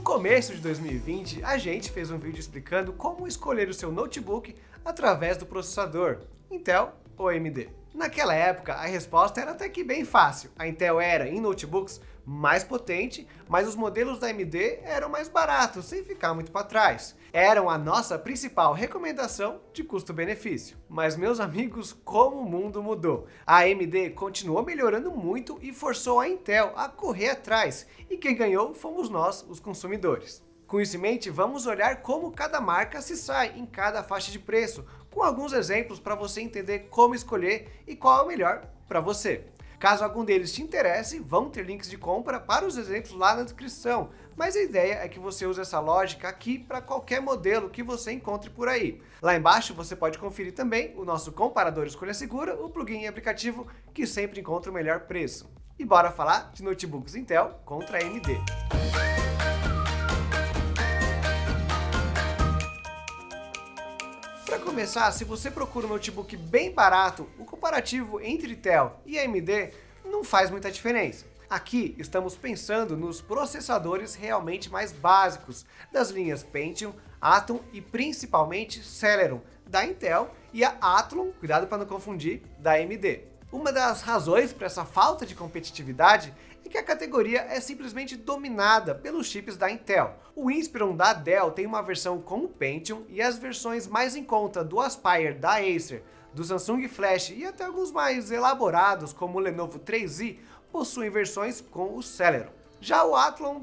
começo de 2020, a gente fez um vídeo explicando como escolher o seu notebook através do processador, Intel ou AMD. Naquela época, a resposta era até que bem fácil. A Intel era, em notebooks, mais potente, mas os modelos da AMD eram mais baratos, sem ficar muito para trás. Eram a nossa principal recomendação de custo-benefício. Mas, meus amigos, como o mundo mudou. A AMD continuou melhorando muito e forçou a Intel a correr atrás. E quem ganhou fomos nós, os consumidores. Com isso em mente, vamos olhar como cada marca se sai em cada faixa de preço, com alguns exemplos para você entender como escolher e qual é o melhor para você. Caso algum deles te interesse, vão ter links de compra para os exemplos lá na descrição, mas a ideia é que você use essa lógica aqui para qualquer modelo que você encontre por aí. Lá embaixo você pode conferir também o nosso comparador Escolha Segura, o plugin e aplicativo que sempre encontra o melhor preço. E bora falar de notebooks Intel contra AMD. Para começar, se você procura um notebook bem barato, o comparativo entre Intel e AMD não faz muita diferença. Aqui estamos pensando nos processadores realmente mais básicos das linhas Pentium, Atom e principalmente Celeron da Intel e a Athlon, cuidado para não confundir, da AMD. Uma das razões para essa falta de competitividade é que a categoria é simplesmente dominada pelos chips da Intel. O Inspiron da Dell tem uma versão com o Pentium e as versões mais em conta do Aspire da Acer, do Samsung Flash e até alguns mais elaborados como o Lenovo 3i possuem versões com o Celeron. Já o Athlon,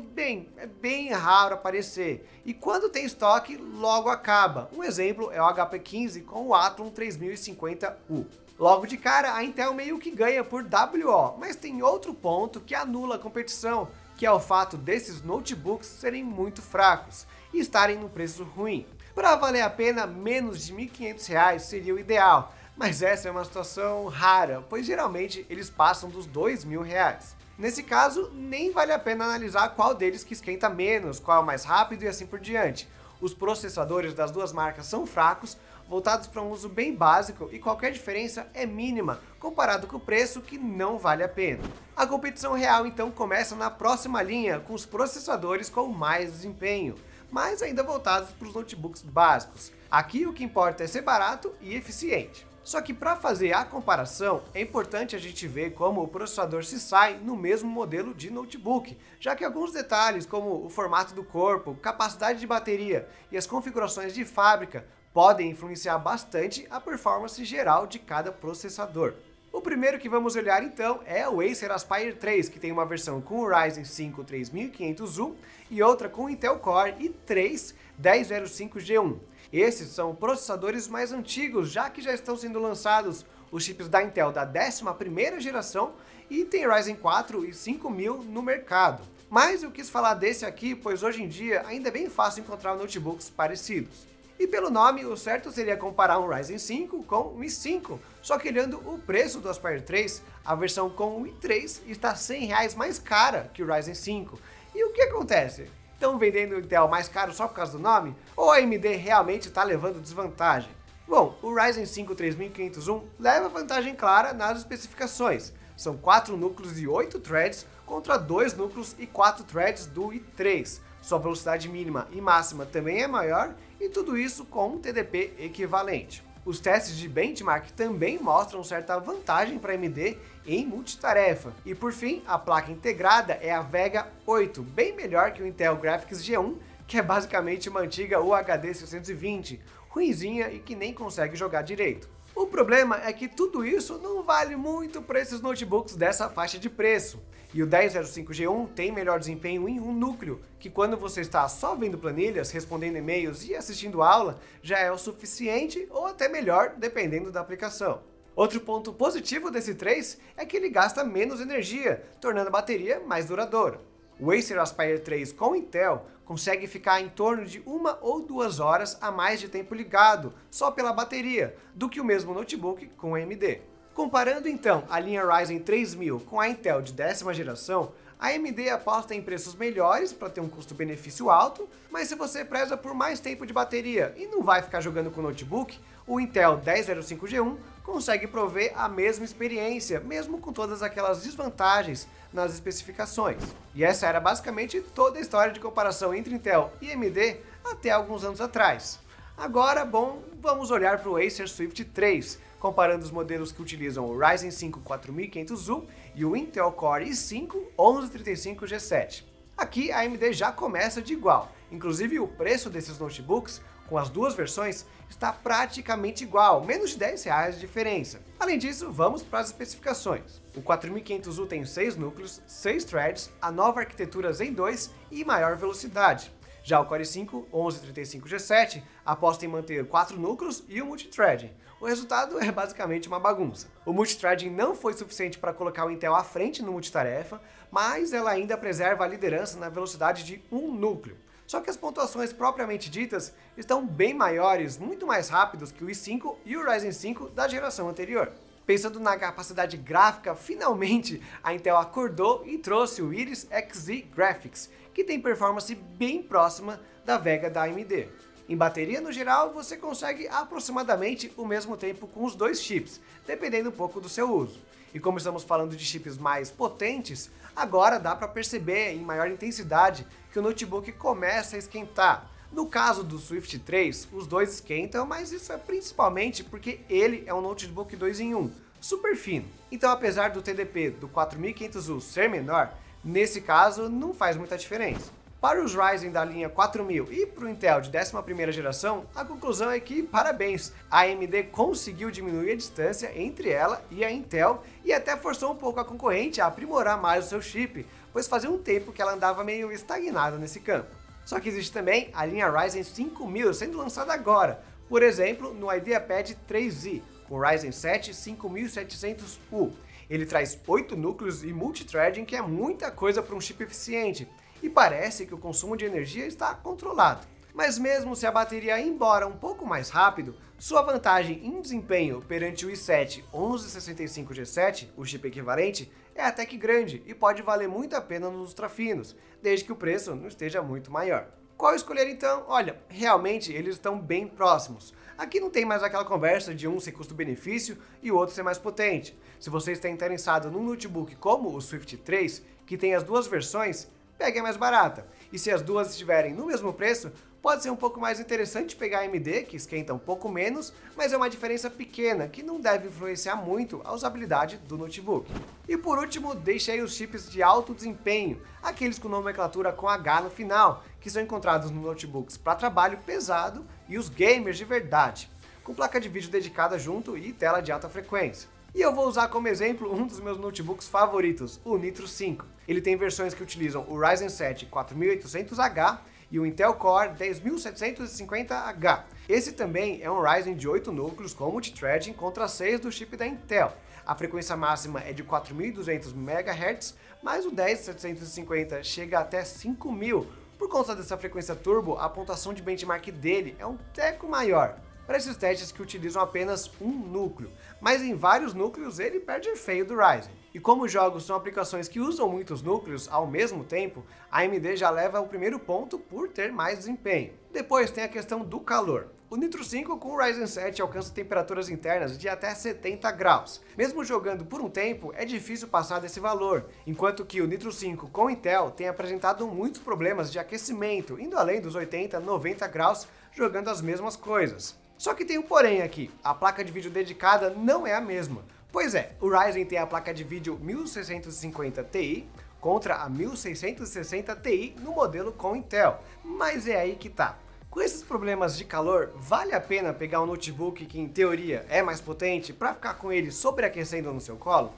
é bem raro aparecer e quando tem estoque logo acaba. Um exemplo é o HP 15 com o Athlon 3050U. Logo de cara, a Intel meio que ganha por WO, mas tem outro ponto que anula a competição, que é o fato desses notebooks serem muito fracos e estarem num preço ruim. Para valer a pena, menos de R$ 1.500 seria o ideal, mas essa é uma situação rara, pois geralmente eles passam dos R$ 2.000. Nesse caso, nem vale a pena analisar qual deles que esquenta menos, qual é o mais rápido e assim por diante. Os processadores das duas marcas são fracos, voltados para um uso bem básico e qualquer diferença é mínima comparado com o preço que não vale a pena. A competição real então começa na próxima linha com os processadores com mais desempenho, mas ainda voltados para os notebooks básicos. Aqui o que importa é ser barato e eficiente. Só que para fazer a comparação, é importante a gente ver como o processador se sai no mesmo modelo de notebook, já que alguns detalhes como o formato do corpo, capacidade de bateria e as configurações de fábrica podem influenciar bastante a performance geral de cada processador. O primeiro que vamos olhar então é o Acer Aspire 3, que tem uma versão com o Ryzen 5 3500U e outra com o Intel Core i3 1005G1. Esses são processadores mais antigos, já que já estão sendo lançados os chips da Intel da 11ª geração e tem Ryzen 4 e 5000 no mercado. Mas eu quis falar desse aqui, pois hoje em dia ainda é bem fácil encontrar notebooks parecidos. E pelo nome, o certo seria comparar um Ryzen 5 com um i5, só que olhando o preço do Aspire 3, a versão com o i3 está R$ 100 mais cara que o Ryzen 5. E o que acontece? Estão vendendo o Intel mais caro só por causa do nome? Ou a AMD realmente está levando desvantagem? Bom, o Ryzen 5 3501 leva vantagem clara nas especificações. São 4 núcleos e 8 threads contra 2 núcleos e 4 threads do i3. Sua velocidade mínima e máxima também é maior e tudo isso com um TDP equivalente. Os testes de benchmark também mostram certa vantagem para a AMD em multitarefa. E por fim, a placa integrada é a Vega 8, bem melhor que o Intel Graphics G1, que é basicamente uma antiga UHD 620, ruinzinha e que nem consegue jogar direito. O problema é que tudo isso não vale muito para esses notebooks dessa faixa de preço. E o 1005G1 tem melhor desempenho em um núcleo, que quando você está só vendo planilhas, respondendo e-mails e assistindo aula, já é o suficiente ou até melhor, dependendo da aplicação. Outro ponto positivo desse 3 é que ele gasta menos energia, tornando a bateria mais duradoura. O Acer Aspire 3 com Intel consegue ficar em torno de 1 ou 2 horas a mais de tempo ligado, só pela bateria, do que o mesmo notebook com AMD. Comparando então a linha Ryzen 3000 com a Intel de 10ª geração, a AMD aposta em preços melhores para ter um custo-benefício alto, mas se você preza por mais tempo de bateria e não vai ficar jogando com notebook, o Intel 1005G1 consegue prover a mesma experiência, mesmo com todas aquelas desvantagens nas especificações. E essa era basicamente toda a história de comparação entre Intel e AMD até alguns anos atrás. Agora, bom, vamos olhar para o Acer Swift 3, comparando os modelos que utilizam o Ryzen 5 4500U e o Intel Core i5 1135G7. Aqui a AMD já começa de igual, inclusive o preço desses notebooks, com as duas versões, está praticamente igual, menos de R$10 de diferença. Além disso, vamos para as especificações. O 4500U tem 6 núcleos, 6 threads, a nova arquitetura Zen 2 e maior velocidade. Já o Core i5 1135G7 aposta em manter 4 núcleos e o multithreading. O resultado é basicamente uma bagunça. O multithreading não foi suficiente para colocar o Intel à frente no multitarefa, mas ela ainda preserva a liderança na velocidade de um núcleo. Só que as pontuações propriamente ditas estão bem maiores, muito mais rápidos que o i5 e o Ryzen 5 da geração anterior. Pensando na capacidade gráfica, finalmente a Intel acordou e trouxe o Iris Xe Graphics, que tem performance bem próxima da Vega da AMD. Em bateria, no geral, você consegue aproximadamente o mesmo tempo com os dois chips, dependendo um pouco do seu uso. E como estamos falando de chips mais potentes, agora dá para perceber em maior intensidade que o notebook começa a esquentar. No caso do Swift 3, os dois esquentam, mas isso é principalmente porque ele é um notebook 2 em 1, super fino. Então, apesar do TDP do 4500U ser menor, nesse caso não faz muita diferença. Para os Ryzen da linha 4000 e para o Intel de 11ª geração, a conclusão é que, parabéns, a AMD conseguiu diminuir a distância entre ela e a Intel e até forçou um pouco a concorrente a aprimorar mais o seu chip, pois fazia um tempo que ela andava meio estagnada nesse campo. Só que existe também a linha Ryzen 5000 sendo lançada agora, por exemplo, no IdeaPad 3i, com o Ryzen 7 5700U. Ele traz 8 núcleos e multithreading, que é muita coisa para um chip eficiente, e parece que o consumo de energia está controlado. Mas mesmo se a bateria ir embora um pouco mais rápido, sua vantagem em desempenho perante o i7 1165G7, o chip equivalente, é até que grande e pode valer muito a pena nos ultrafinos, desde que o preço não esteja muito maior. Qual escolher então? Olha, realmente eles estão bem próximos. Aqui não tem mais aquela conversa de um ser custo-benefício e o outro ser mais potente. Se você está interessado num notebook como o Swift 3, que tem as duas versões, pegue a mais barata. E se as duas estiverem no mesmo preço, pode ser um pouco mais interessante pegar a AMD, que esquenta um pouco menos, mas é uma diferença pequena, que não deve influenciar muito a usabilidade do notebook. E por último, deixei os chips de alto desempenho, aqueles com nomenclatura com H no final, que são encontrados nos notebooks para trabalho pesado e os gamers de verdade, com placa de vídeo dedicada junto e tela de alta frequência. E eu vou usar como exemplo um dos meus notebooks favoritos, o Nitro 5. Ele tem versões que utilizam o Ryzen 7 4800H e o Intel Core 10750H. Esse também é um Ryzen de 8 núcleos com multithreading contra 6 do chip da Intel. A frequência máxima é de 4200 MHz, mas o 10750 chega até 5000. Por conta dessa frequência turbo, a pontuação de benchmark dele é um teco maior para esses testes que utilizam apenas um núcleo, mas em vários núcleos ele perde feio do Ryzen. E como os jogos são aplicações que usam muitos núcleos ao mesmo tempo, a AMD já leva o primeiro ponto por ter mais desempenho. Depois tem a questão do calor. O Nitro 5 com o Ryzen 7 alcança temperaturas internas de até 70 graus. Mesmo jogando por um tempo, é difícil passar desse valor, enquanto que o Nitro 5 com Intel tem apresentado muitos problemas de aquecimento, indo além dos 80, 90 graus, jogando as mesmas coisas. Só que tem um porém aqui, a placa de vídeo dedicada não é a mesma. Pois é, o Ryzen tem a placa de vídeo 1650 Ti contra a 1660 Ti no modelo com Intel, mas é aí que tá. Com esses problemas de calor, vale a pena pegar um notebook que em teoria é mais potente para ficar com ele sobreaquecendo no seu colo?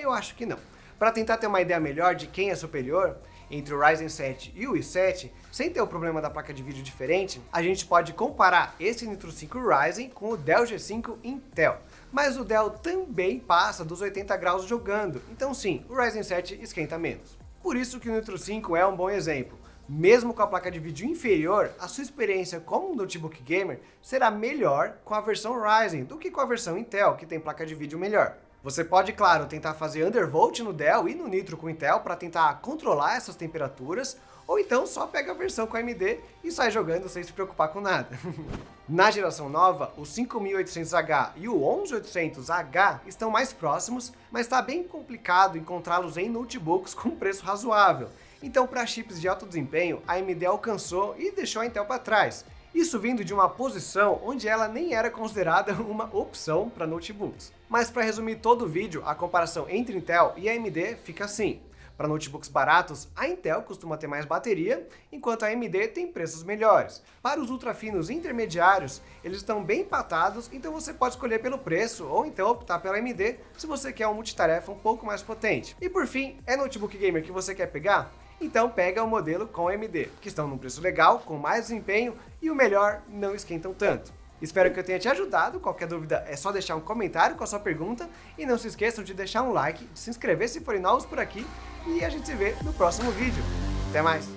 Eu acho que não. Para tentar ter uma ideia melhor de quem é superior, entre o Ryzen 7 e o i7, sem ter o problema da placa de vídeo diferente, a gente pode comparar esse Nitro 5 Ryzen com o Dell G5 Intel. Mas o Dell também passa dos 80 graus jogando, então sim, o Ryzen 7 esquenta menos. Por isso que o Nitro 5 é um bom exemplo. Mesmo com a placa de vídeo inferior, a sua experiência como um notebook gamer será melhor com a versão Ryzen do que com a versão Intel, que tem placa de vídeo melhor. Você pode, claro, tentar fazer undervolt no Dell e no Nitro com Intel para tentar controlar essas temperaturas, ou então só pega a versão com AMD e sai jogando sem se preocupar com nada. Na geração nova, o 5800H e o 11800H estão mais próximos, mas está bem complicado encontrá-los em notebooks com preço razoável. Então, para chips de alto desempenho, a AMD alcançou e deixou a Intel para trás. Isso vindo de uma posição onde ela nem era considerada uma opção para notebooks. Mas para resumir todo o vídeo, a comparação entre Intel e AMD fica assim. Para notebooks baratos, a Intel costuma ter mais bateria, enquanto a AMD tem preços melhores. Para os ultrafinos intermediários, eles estão bem empatados, então você pode escolher pelo preço ou então optar pela AMD se você quer um multitarefa um pouco mais potente. E por fim, é notebook gamer que você quer pegar? Então pega o modelo com AMD, que estão num preço legal, com mais desempenho e o melhor, não esquentam tanto. Espero que eu tenha te ajudado, qualquer dúvida é só deixar um comentário com a sua pergunta e não se esqueçam de deixar um like, de se inscrever se forem novos por aqui e a gente se vê no próximo vídeo. Até mais!